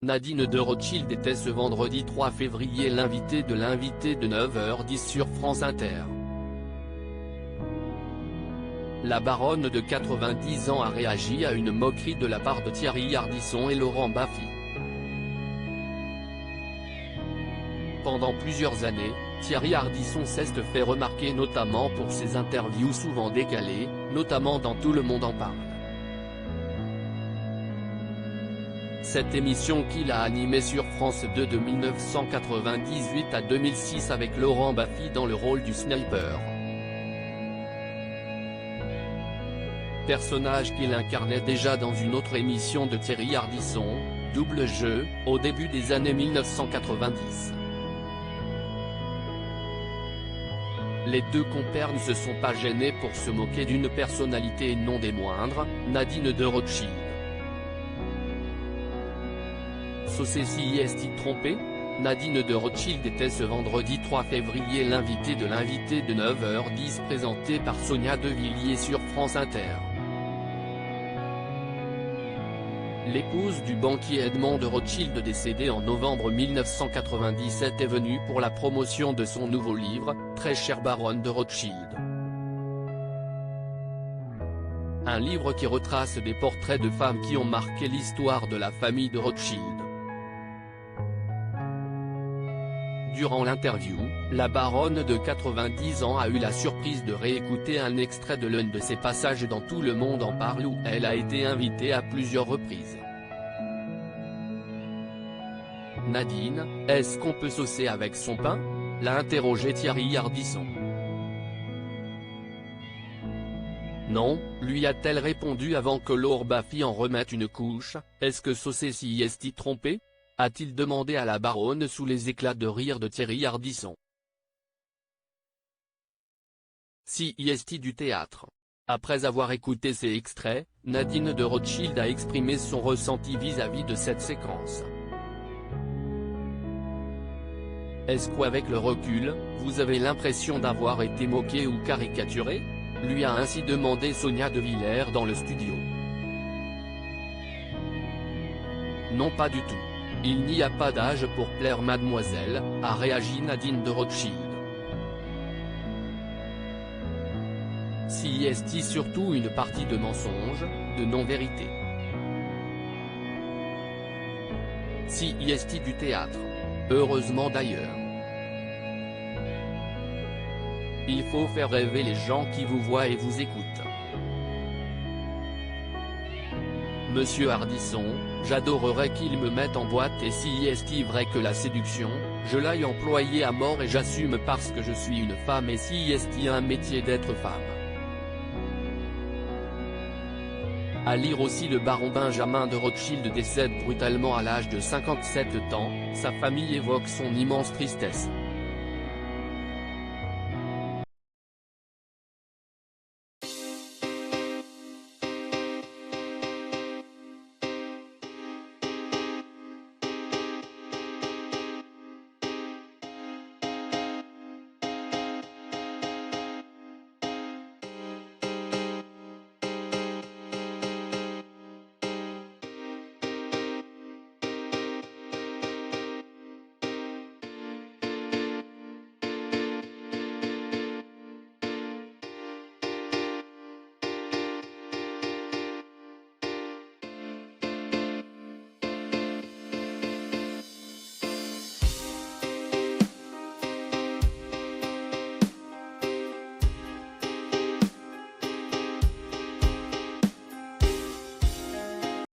Nadine de Rothschild était ce vendredi 3 février l'invité de 9h10 sur France Inter. La baronne de 90 ans a réagi à une moquerie de la part de Thierry Ardisson et Laurent Baffy. Pendant plusieurs années, Thierry Ardisson s'est fait remarquer notamment pour ses interviews souvent décalées, notamment dans Tout le monde en parle. Cette émission qu'il a animée sur France 2 de 1998 à 2006 avec Laurent Baffy dans le rôle du sniper. Personnage qu'il incarnait déjà dans une autre émission de Thierry Ardisson, Double Jeu, au début des années 1990. Les deux compères ne se sont pas gênés pour se moquer d'une personnalité et non des moindres, Nadine de Rothschild. Saucé est-il trompé? Nadine de Rothschild était ce vendredi 3 février l'invité de 9h10 présenté par Sonia De Villiers sur France Inter. L'épouse du banquier Edmond de Rothschild décédé en novembre 1997 est venue pour la promotion de son nouveau livre, Très chère baronne de Rothschild. Un livre qui retrace des portraits de femmes qui ont marqué l'histoire de la famille de Rothschild. Durant l'interview, la baronne de 90 ans a eu la surprise de réécouter un extrait de l'un de ses passages dans Tout le monde en parle où elle a été invitée à plusieurs reprises. Nadine, est-ce qu'on peut saucer avec son pain? L'a interrogé Thierry Ardisson. Non, lui a-t-elle répondu avant que Laurent Baffy en remette une couche, est-ce que saucer s'y est-il trompé? A-t-il demandé à la baronne sous les éclats de rire de Thierry Ardisson. Si est-il du théâtre? Après avoir écouté ces extraits, Nadine de Rothschild a exprimé son ressenti vis-à-vis de cette séquence. Est-ce qu'avec le recul, vous avez l'impression d'avoir été moqué ou caricaturé? Lui a ainsi demandé Sonia De Villiers dans le studio. Non, pas du tout. Il n'y a pas d'âge pour plaire mademoiselle, a réagi Nadine de Rothschild. Si est-il surtout une partie de mensonge, de non-vérité. Si est-il du théâtre. Heureusement d'ailleurs. Il faut faire rêver les gens qui vous voient et vous écoutent. Monsieur Ardisson, j'adorerais qu'il me mette en boîte et si est-il vrai que la séduction, je l'aille employer à mort et j'assume parce que je suis une femme et si est-il un métier d'être femme. À lire aussi le baron Benjamin de Rothschild décède brutalement à l'âge de 57 ans, sa famille évoque son immense tristesse.